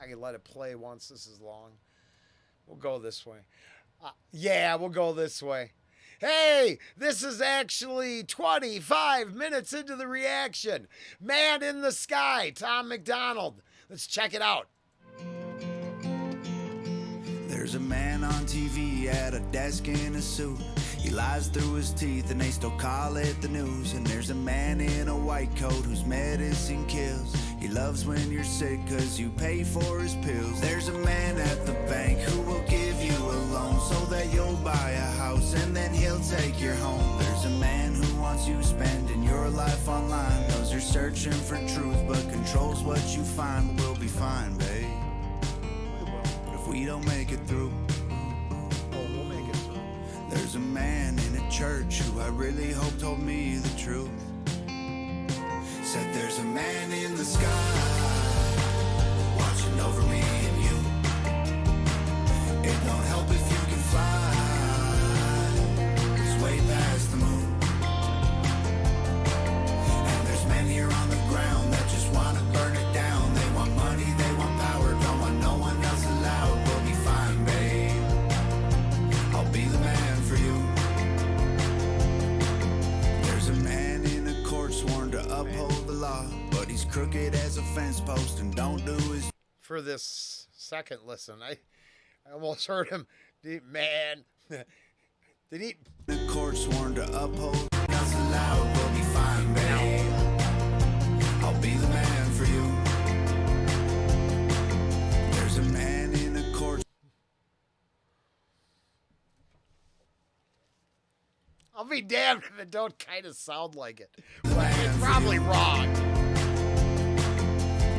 I can let it play once. This is long. We'll go this way. Yeah, we'll go this way. Hey, this is actually 25 minutes into the reaction. Man in the Sky, Tom MacDonald. Let's check it out. There's a man on TV at a desk in a suit. He lies through his teeth and they still call it the news. And there's a man in a white coat whose medicine kills. He loves when you're sick cause you pay for his pills. There's a man at the bank who will give you a loan so that you'll buy a house and then he'll take your home. There's a man who wants you spending your life online. Knows you're searching for truth but controls what you find. We'll be fine, babe, if we don't make it through. We'll make it through. There's a man in a church who I really hope told me the truth. Said there's a man in the sky watching over me and you. It don't help if you can fly. It's way past the moon. And there's men here on the ground that just want to burn it down. They want money, they want power, don't want no one else allowed. We'll be fine, babe, I'll be the man for you. There's a man in a court sworn to uphold the law, but he's crooked as a fence post and don't do his. For this second listen, I almost heard him. Man, did he? The court sworn to uphold. That's allowed. We'll be fine, babe, I'll be the man for you. There's a man in a court. I'll be damned if it don't kind of sound like it. But it's probably wrong.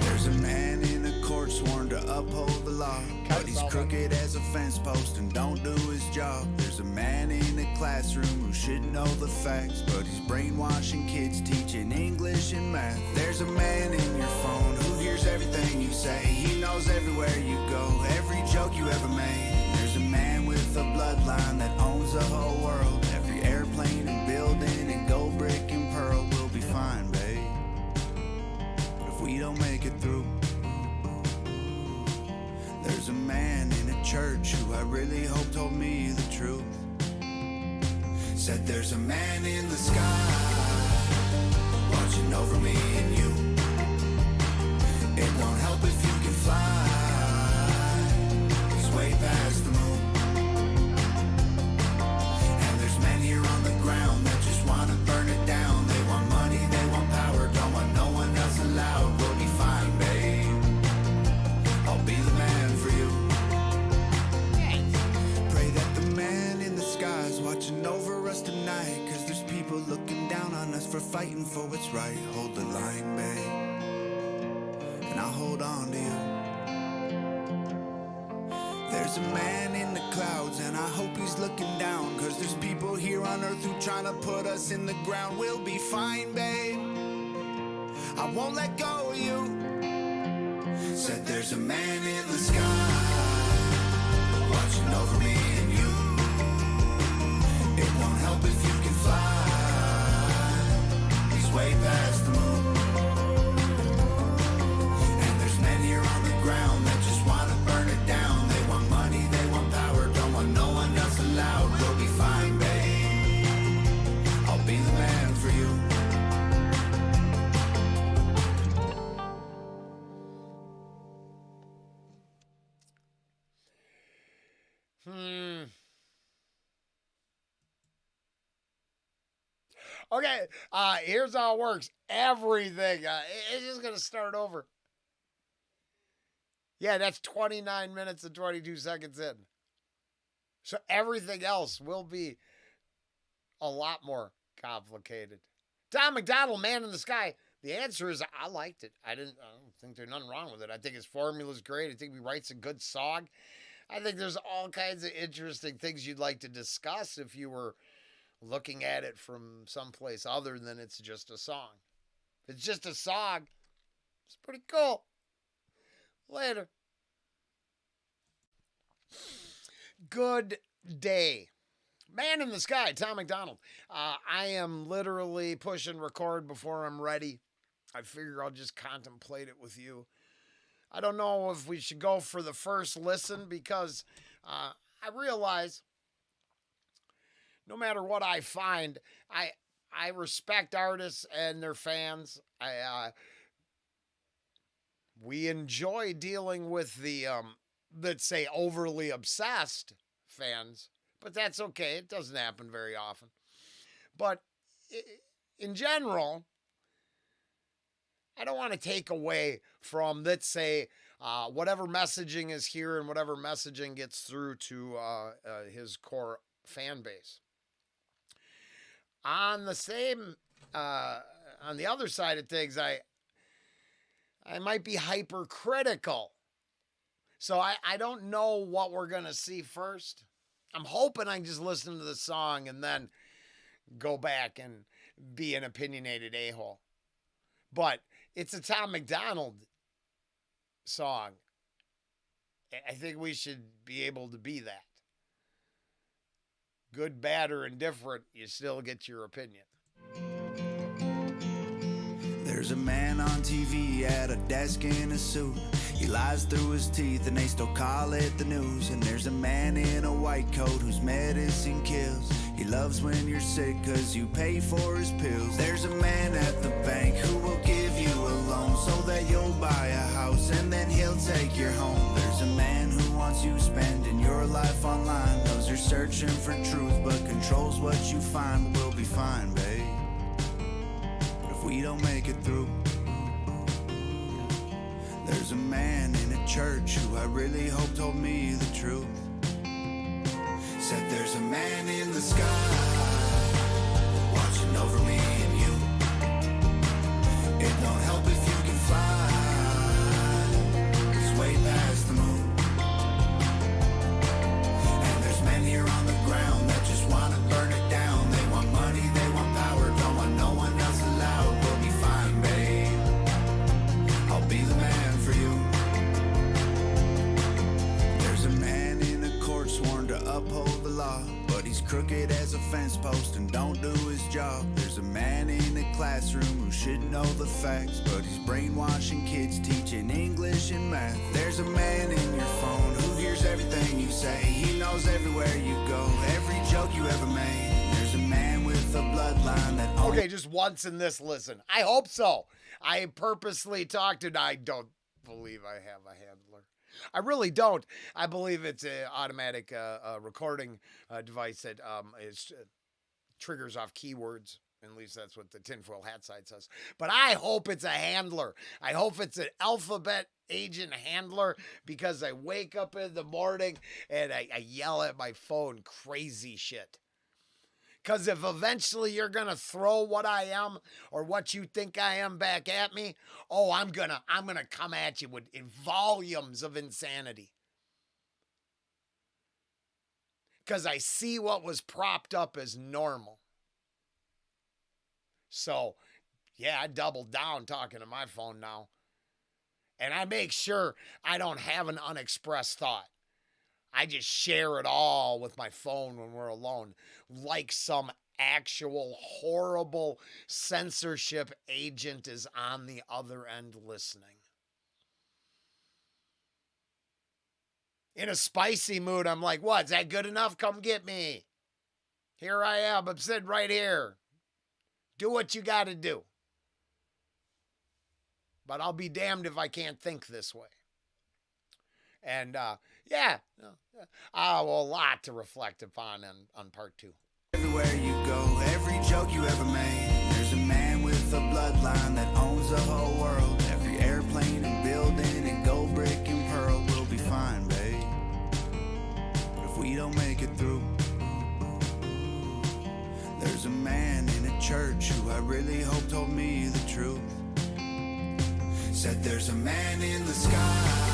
There's a man in a court sworn to uphold the law, but he's crooked as a fence post and don't do his job. There's a man in a classroom who should know the facts, but he's brainwashing kids, teaching English and math. There's a man in your phone who hears everything you say. He knows everywhere you go, every joke you ever made. There's a man with a bloodline that owns the whole world. Every airplane and building and gold, brick and pearl. We'll be fine, babe, if we don't make it through. There's a man in a church who I really hope told me the truth. Said there's a man in the sky watching over me and you. It won't help if you can fly. He's way past the moon. And there's men here on the ground that just want to burn it down. They want money, they want power, don't want no one else allowed. We'll be fine, babe, I'll be the man for you. Pray that the man in the sky is watching over us tonight, cause there's people looking down on us for fighting for what's right. Hold the line, babe, and I'll hold on to you. There's a man in the clouds and I hope he's looking down, cause there's people here on earth who trying to put us in the ground. We'll be fine, babe, I won't let go of you. Said there's a man in the sky watching over me and you. It won't help if you can fly. He's way past the moon. And there's men here on the ground that just want to burn it down. They want money, they want power, don't want no one else allowed. We'll be fine, babe, I'll be the man for you. Okay, here's how it works. Everything, it's just going to start over. Yeah, that's 29 minutes and 22 seconds in. So everything else will be a lot more complicated. Tom MacDonald, Man in the Sky. The answer is I liked it. I don't think there's nothing wrong with it. I think his formula's great. I think he writes a good song. I think there's all kinds of interesting things you'd like to discuss if you were looking at it from someplace other than it's just a song. If it's just a song, it's pretty cool. Later. Good day. Man in the Sky, Tom MacDonald. I am literally pushing record before I'm ready. I figure I'll just contemplate it with you. I don't know if we should go for the first listen because I realize no matter what I find, I respect artists and their fans. We enjoy dealing with the let's say overly obsessed fans, but that's okay. It doesn't happen very often. But in general, I don't want to take away from, let's say, whatever messaging is here and whatever messaging gets through to his core fan base. On the same, on the other side of things, I might be hypercritical. So I don't know what we're going to see first. I'm hoping I can just listen to the song and then go back and be an opinionated a-hole. But it's a Tom MacDonald song. I think we should be able to be that. Good, bad, or indifferent, you still get your opinion. There's a man on TV at a desk in a suit. He lies through his teeth and they still call it the news. And there's a man in a white coat whose medicine kills. He loves when you're sick cause you pay for his pills. There's a man at the bank who will give you a loan so that you'll buy a house and then he'll take you home. There's a man who wants you spending your life online. Knows you're searching for truth but controls what you find. We'll be fine, babe, if we don't make it through. There's a man in a church who I really hope told me the truth. Said there's a man in the sky watching over me and you. It don't help if you can fly, it's way past the moon. And there's men here on the ground that just wanna burn it down. They want money, they want power, don't want no one else allowed. We'll be fine, babe, I'll be the man for you. There's a man in a court sworn to uphold the law, but he's crooked as a fence post and don't do his job. There's a man in a classroom who should know the facts, but he's brainwashing kids, teaching English and math. There's a man in your phone who hears everything you say. He knows everywhere you go, every joke you ever made. There's a man with a bloodline that Okay, just once in this listen. I hope so. I purposely talked and I don't believe I have a handler. I really don't. I believe it's an automatic recording device that triggers off keywords. At least that's what the tinfoil hat side says. But I hope it's a handler. I hope it's an alphabet agent handler because I wake up in the morning and I yell at my phone crazy shit. Because if eventually you're going to throw what I am or what you think I am back at me, oh, I'm gonna come at you with in volumes of insanity. Because I see what was propped up as normal. So, yeah, I double down talking to my phone now. And I make sure I don't have an unexpressed thought. I just share it all with my phone when we're alone, like some actual horrible censorship agent is on the other end listening. In a spicy mood, I'm like, what? Is that good enough? Come get me. Here I am. I'm sitting right here. Do what you got to do. But I'll be damned if I can't think this way. And, yeah, well, a lot to reflect upon on part 2. Everywhere you go, every joke you ever made. There's a man with a bloodline that owns the whole world. Every airplane and building and gold brick and pearl. We'll be fine, babe, if we don't make it through. There's a man in a church who I really hope told me the truth. Said there's a man in the sky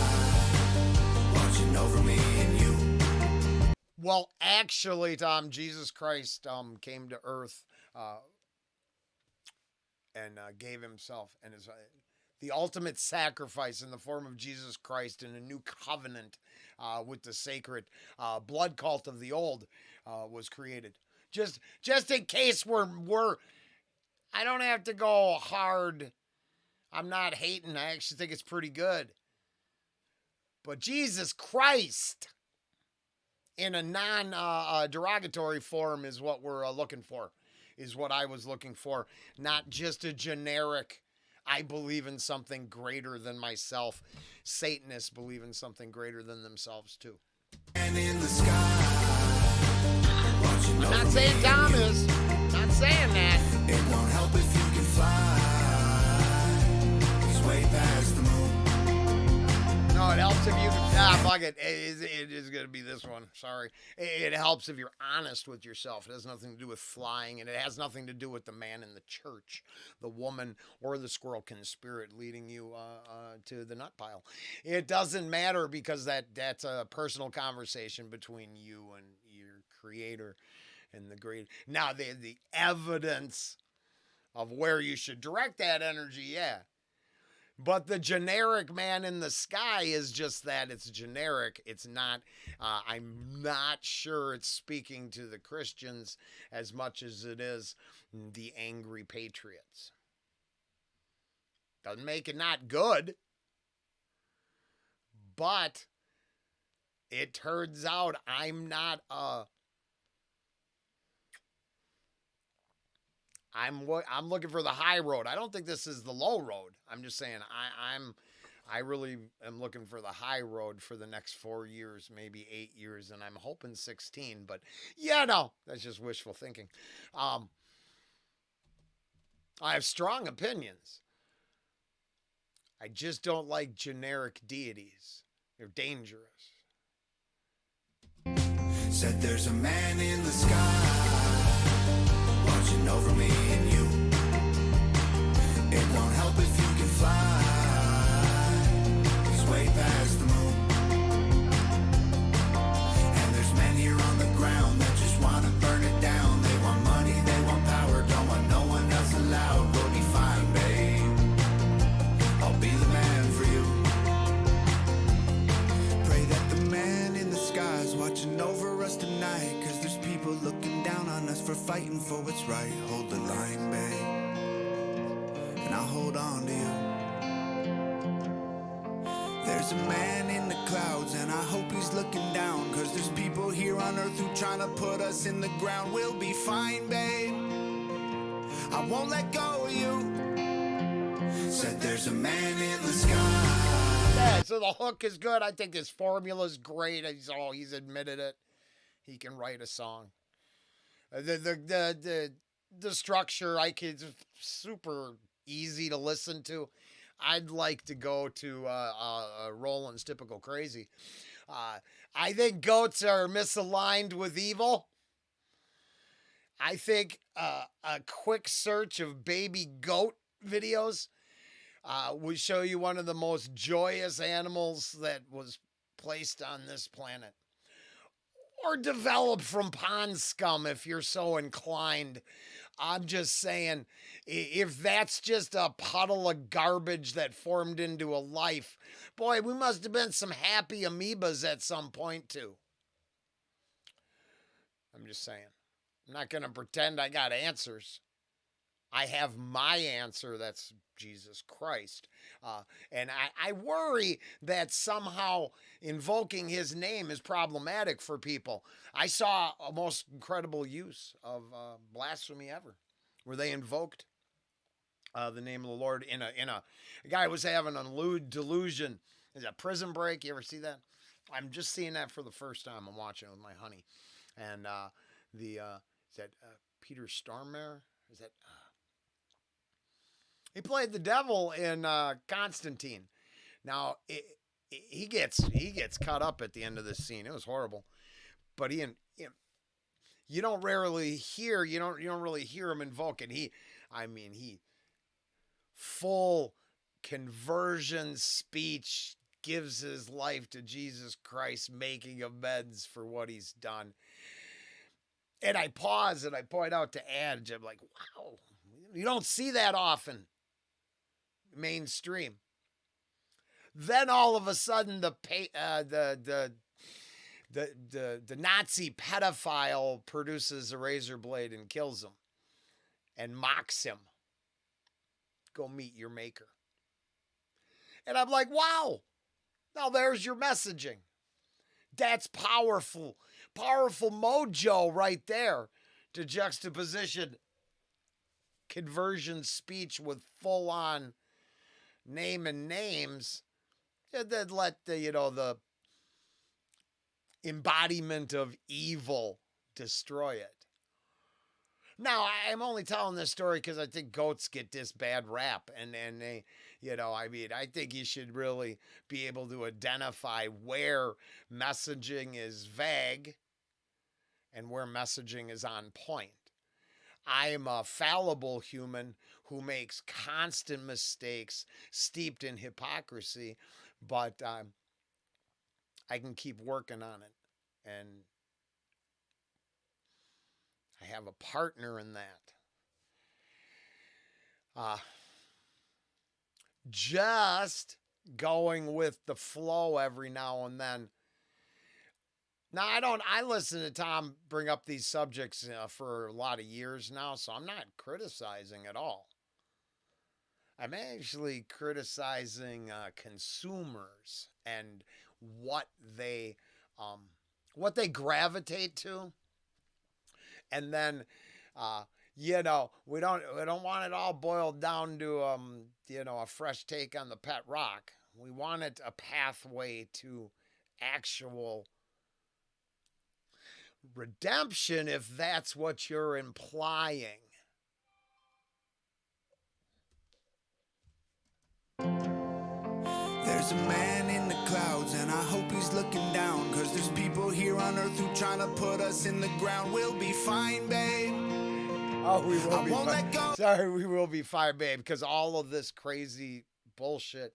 watching over me and you. Well, actually, Tom, Jesus Christ came to earth and gave himself and his the ultimate sacrifice in the form of Jesus Christ in a new covenant with the sacred blood cult of the old was created. Just in case we're I don't have to go hard. I'm not hating. I actually think it's pretty good. But Jesus Christ in a non-derogatory form is what we're looking for, is what I was looking for. Not just a generic, I believe in something greater than myself. Satanists believe in something greater than themselves too. And in the sky, I'm not saying Tom is. Not saying that. it won't help if you can fly. He's way past the moon. No, it helps if you can. Fuck it. It is going to be this one. Sorry. It helps if you're honest with yourself. It has nothing to do with flying, and it has nothing to do with the man in the church, the woman, or the squirrelkin spirit leading you to the nut pile. It doesn't matter because that's a personal conversation between you and your creator and the great. Now, the evidence of where you should direct that energy, yeah. But the generic man in the sky is just that. It's generic. It's not, I'm not sure it's speaking to the Christians as much as it is the angry patriots. Doesn't make it not good. But it turns out I'm not I'm looking for the high road. I don't think this is the low road. I'm just saying I really am looking for the high road for the next 4 years, maybe 8 years, and I'm hoping 16. But yeah, no, that's just wishful thinking. I have strong opinions. I just don't like generic deities. They're dangerous. Said there's a man in the sky watching over me and you. It won't help if you can fly. He's way past the moon. And there's men here on the ground that just want to burn it down. They want money, they want power, don't want no one else allowed. We'll be fine, babe. I'll be the man for you. Pray that the man in the sky's watching over us tonight, 'cause there's people looking down on us for fighting for what's right. Hold the line, babe, and I'll hold on to you. There's a man in the clouds and I hope he's looking down, 'cause there's people here on earth who trying to put us in the ground. We'll be fine, babe, I won't let go of you. Said there's a man in the sky. Yeah, so the hook is good. I think his formula's great. He's admitted it. He can write a song. The structure, it's super easy to listen to. I'd like to go to Rollen's Typical Crazy. I think goats are misaligned with evil. I think a quick search of baby goat videos would show you one of the most joyous animals that was placed on this planet. Or developed from pond scum if you're so inclined. I'm just saying, if that's just a puddle of garbage that formed into a life, boy, we must have been some happy amoebas at some point too. I'm just saying. I'm not going to pretend I got answers. I have my answer, that's Jesus Christ. And I worry that somehow invoking his name is problematic for people. I saw a most incredible use of blasphemy ever, where they invoked the name of the Lord in a guy was having a lewd delusion. Is that Prison Break? You ever see that? I'm just seeing that for the first time. I'm watching it with my honey. And is that Peter Stormare? Is that... He played the devil in Constantine. Now he gets cut up at the end of this scene. It was horrible, but you don't really hear him invoke it. He full conversion speech, gives his life to Jesus Christ, making amends for what he's done. And I pause and I point out to Adge, I'm like, wow, you don't see that often. Mainstream. Then all of a sudden the Nazi pedophile produces a razor blade and kills him and mocks him. Go meet your maker. And I'm like, wow. Now there's your messaging. That's powerful. Powerful mojo right there to juxtaposition conversion speech with full on name and names. And then let the embodiment of evil destroy it. Now, I'm only telling this story because I think goats get this bad rap. And they, I think you should really be able to identify where messaging is vague and where messaging is on point. I am a fallible human who makes constant mistakes steeped in hypocrisy, but I can keep working on it. And I have a partner in that. Just going with the flow every now and then. Now, I listen to Tom bring up these subjects for a lot of years now, so I'm not criticizing at all. I'm actually criticizing consumers and what they gravitate to. And then, we don't want it all boiled down to, a fresh take on the pet rock. We want it a pathway to actual redemption, if that's what you're implying. There's a man in the clouds, and I hope he's looking down, 'cause there's people here on earth who trying to put us in the ground. We'll be fine, babe. Oh, we will be fine. Sorry, we will be fine, babe, because all of this crazy bullshit,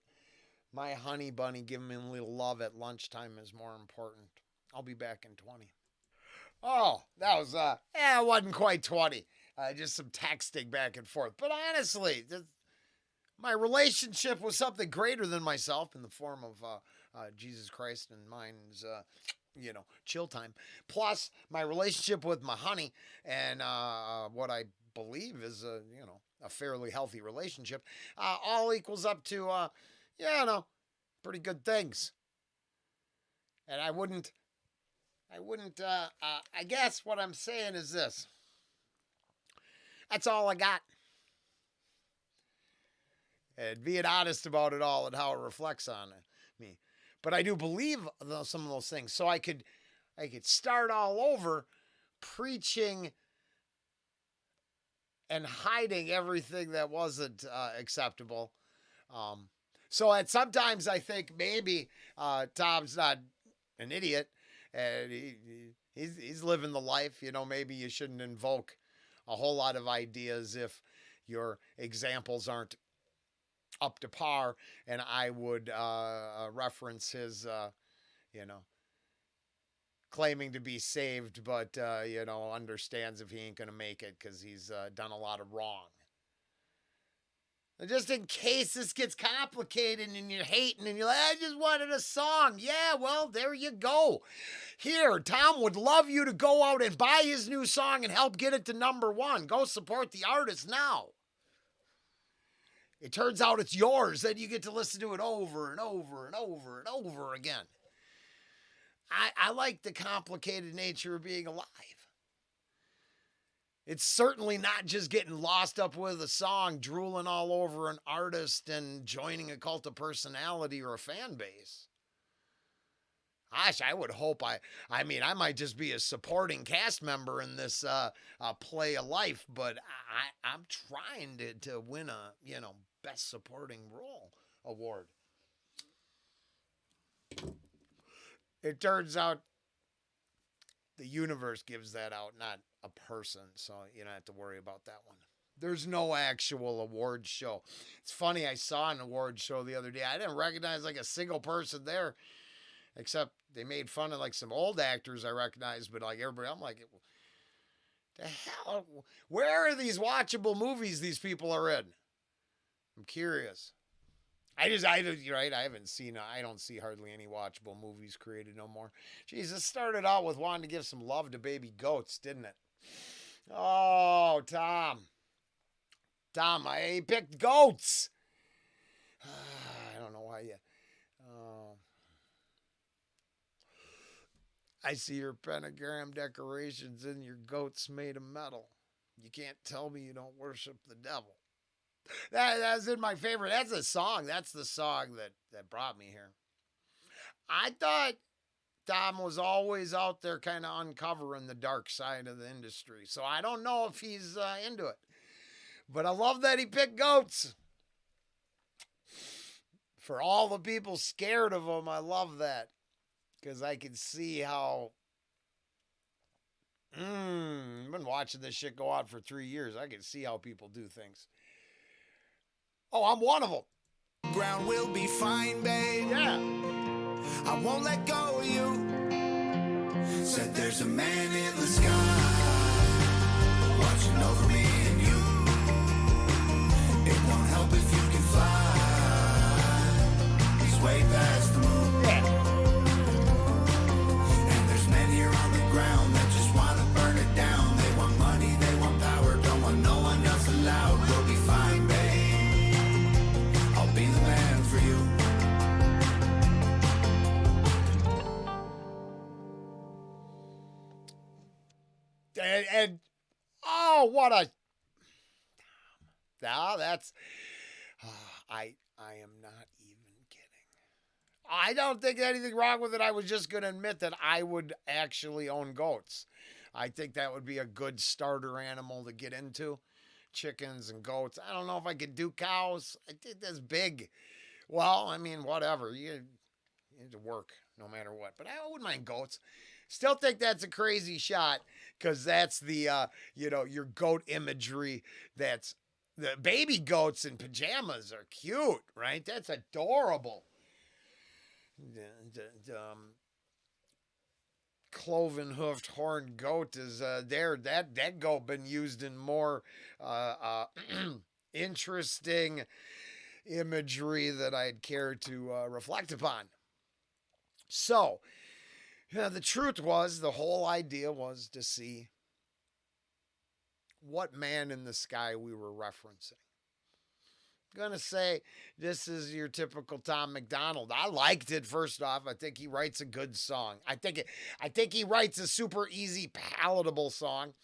my honey bunny giving me a little love at lunchtime is more important. I'll be back in 20. Oh, that was, it wasn't quite 20. Just some texting back and forth. But honestly, my relationship was something greater than myself in the form of Jesus Christ and mine's, chill time. Plus, my relationship with my honey and what I believe is a fairly healthy relationship all equals up to, pretty good things. And I guess what I'm saying is this. That's all I got. And being honest about it all and how it reflects on me. But I do believe some of those things. So I could start all over preaching and hiding everything that wasn't acceptable. So sometimes I think maybe Tom's not an idiot and he's living the life. Maybe you shouldn't invoke a whole lot of ideas if your examples aren't up to par, and I would reference his, claiming to be saved, but, understands if he ain't going to make it because he's done a lot of wrong. And just in case this gets complicated and you're hating and you're like, I just wanted a song. Yeah, well, there you go. Here, Tom would love you to go out and buy his new song and help get it to #1. Go support the artist now. It turns out it's yours, then you get to listen to it over and over and over and over again. I like the complicated nature of being alive. It's certainly not just getting lost up with a song, drooling all over an artist and joining a cult of personality or a fan base. Gosh, I would hope I might just be a supporting cast member in this play of life, but I'm trying to win a, best supporting role award. It turns out the universe gives that out, not a person, so you don't have to worry about that one. There's no actual award show. It's funny, I saw an award show the other day. I didn't recognize like a single person there, except they made fun of like some old actors I recognized, but like everybody, I'm like, the hell, where are these watchable movies these people are in? I'm curious. I haven't seen, I don't see hardly any watchable movies created no more. Jeez, this started out with wanting to give some love to baby goats, didn't it? Oh, Tom, I picked goats. I don't know why you, I see your pentagram decorations and your goats made of metal. You can't tell me you don't worship the devil. That's in my favorite. That's a song. That's the song that brought me here. I thought Tom was always out there kind of uncovering the dark side of the industry. So I don't know if he's into it. But I love that he picked goats. For all the people scared of him, I love that. Because I can see how. I've been watching this shit go on for 3 years. I can see how people do things. Oh, I'm one of them. Ground will be fine, babe. Yeah. I won't let go of you. Said there's a man in the sky watching over me and you. It won't help if you can fly. He's way past the moon. Yeah. And there's men here on the ground that just want to burn it down. They want money, they want power, don't want no one else allowed. We'll be fine, babe. I'll be the man for you. And oh, what a. Now that's. I am not even kidding. I don't think anything wrong with it. I was just going to admit that I would actually own goats. I think that would be a good starter animal to get into. Chickens and goats. I don't know if I could do cows. I think that's big. Well, I mean, whatever. You need to work no matter what. But I wouldn't mind goats. Still think that's a crazy shot because that's the, your goat imagery. That's the baby goats in pajamas are cute, right? That's adorable. Cloven hoofed horned goat is there. That goat been used in more interesting imagery that I'd care to reflect upon. So, the truth was, the whole idea was to see what man in the sky we were referencing. I'm gonna say this is your typical Tom MacDonald. I liked it. First off, I think he writes a good song. I think he writes a super easy, palatable song,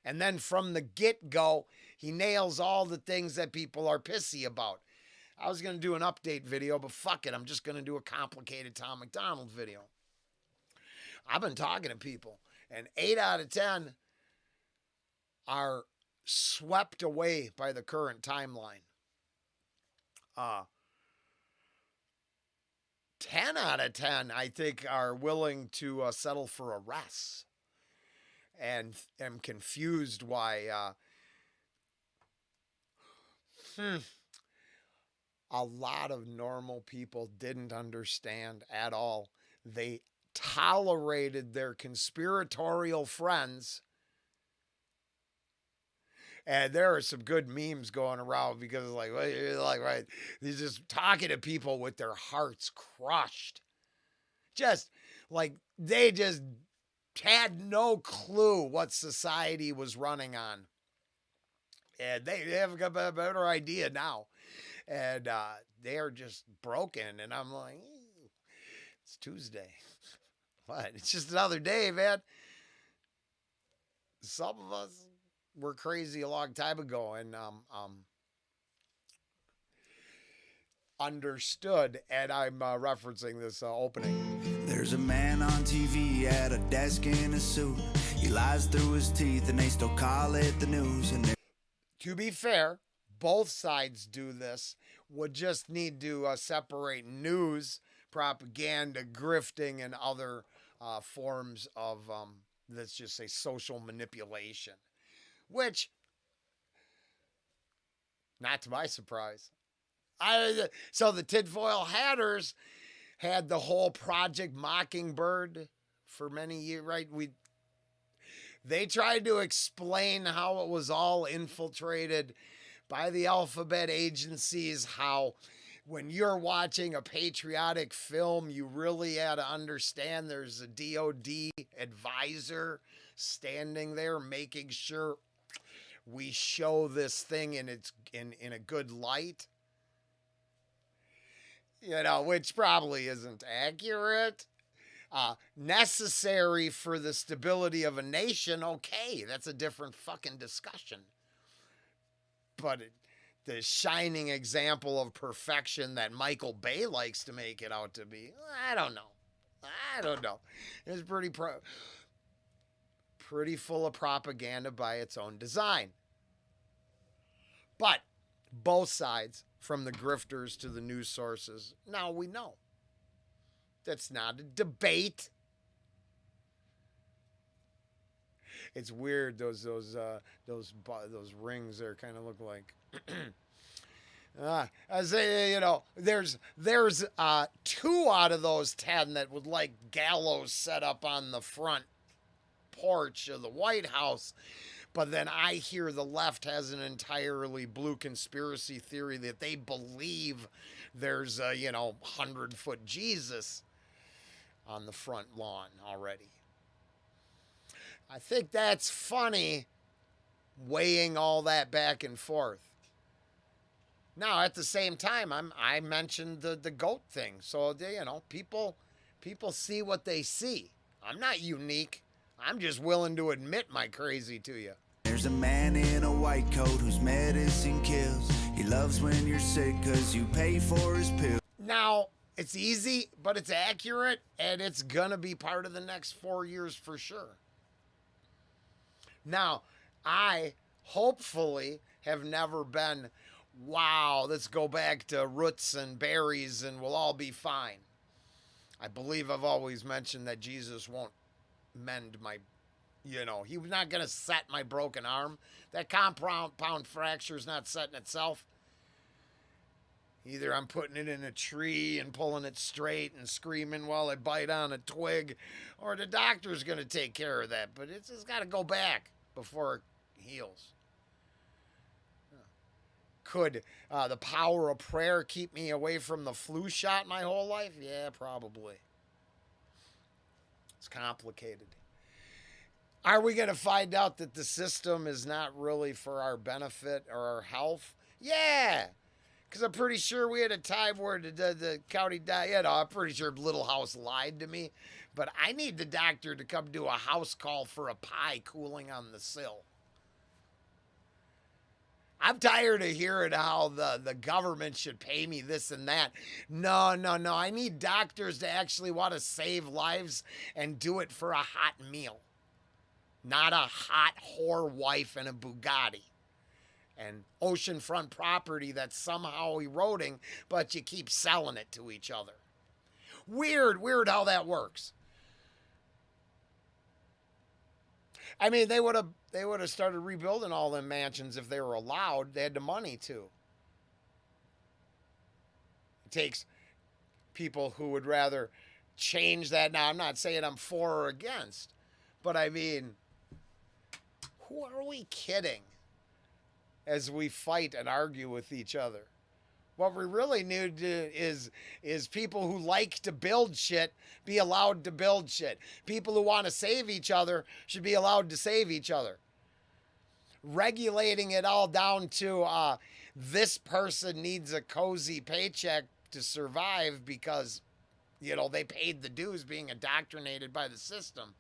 and then from the get-go, he nails all the things that people are pissy about. I was gonna do an update video, but fuck it, I'm just gonna do a complicated Tom MacDonald video. I've been talking to people, and 8 out of 10 are swept away by the current timeline. 10 out of 10, I think, are willing to settle for arrests. And am confused why a lot of normal people didn't understand at all. They tolerated their conspiratorial friends. And there are some good memes going around because right, they're just talking to people with their hearts crushed. Just like they just had no clue what society was running on. And they have a better idea now. And they are just broken. And I'm like, it's Tuesday. What? It's just another day, man. Some of us were crazy a long time ago and understood. And I'm referencing this opening. There's a man on TV at a desk in a suit. He lies through his teeth and they still call it the news. And to be fair, both sides do this. Would just need to separate news, propaganda, grifting, and other forms of, let's just say, social manipulation. Which, not to my surprise. So the tinfoil hatters had the whole Project Mockingbird for many years, right? They tried to explain how it was all infiltrated by the alphabet agencies, how when you're watching a patriotic film, you really had to understand there's a DOD advisor standing there making sure we show this thing in a good light. Which probably isn't accurate. necessary for the stability of a nation, okay, that's a different fucking discussion. But the shining example of perfection that Michael Bay likes to make it out to be, I don't know. It's pretty full of propaganda by its own design. But both sides, from the grifters to the news sources, now we know. That's not a debate. It's weird. Those rings there kind of look like. I say, there's 2 out of those 10 that would like gallows set up on the front porch of the White House. But then I hear the left has an entirely blue conspiracy theory that they believe there's a 100-foot Jesus on the front lawn already. I think that's funny, weighing all that back and forth. Now, at the same time, I mentioned the goat thing, so people see what they see. I'm not unique. I'm just willing to admit my crazy to you. There's a man in a white coat whose medicine kills. He loves when you're sick because you pay for his pills. Now, it's easy, but it's accurate, and it's going to be part of the next 4 years for sure. Now, I hopefully have never been, wow, let's go back to roots and berries and we'll all be fine. I believe I've always mentioned that Jesus won't mend my, he was not going to set my broken arm. That compound fracture is not setting itself. Either I'm putting it in a tree and pulling it straight and screaming while I bite on a twig, or the doctor's going to take care of that. But it's got to go back before it heals. Could the power of prayer keep me away from the flu shot my whole life? Yeah, probably. It's complicated. Are we going to find out that the system is not really for our benefit or our health? Yeah. Because I'm pretty sure we had a time where the county, I'm pretty sure Little House lied to me. But I need the doctor to come do a house call for a pie cooling on the sill. I'm tired of hearing how the government should pay me this and that. No. I need doctors to actually want to save lives and do it for a hot meal. Not a hot whore wife and a Bugatti. And oceanfront property that's somehow eroding, but you keep selling it to each other. Weird how that works. I mean, they would have started rebuilding all them mansions if they were allowed. They had the money to. It takes people who would rather change that. Now, I'm not saying I'm for or against, but I mean, who are we kidding as we fight and argue with each other? What we really need is people who like to build shit be allowed to build shit. People who want to save each other should be allowed to save each other. Regulating it all down to this person needs a cozy paycheck to survive because, they paid the dues being indoctrinated by the system.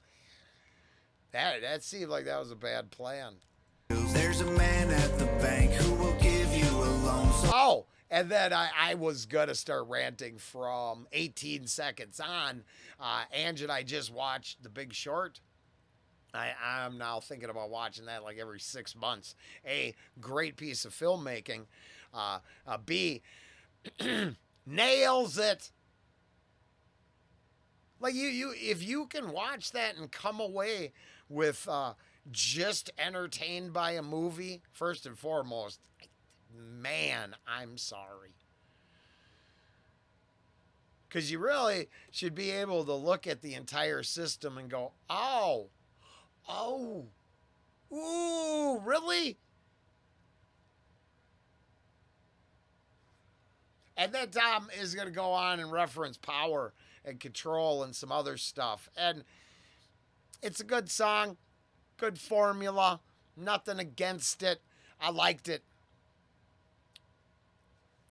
That seemed like that was a bad plan. There's a man at the bank who will give you a loan. Oh, and then I was going to start ranting from 18 seconds on. Ange and I just watched The Big Short. I'm now thinking about watching that like every 6 months. A, great piece of filmmaking. B, nails it. Like if you can watch that and come away with just entertained by a movie, first and foremost, man, I'm sorry. Because you really should be able to look at the entire system and go, ooh, really? And then Tom is going to go on and reference power and control and some other stuff. And it's a good song, good formula, nothing against it. I liked it.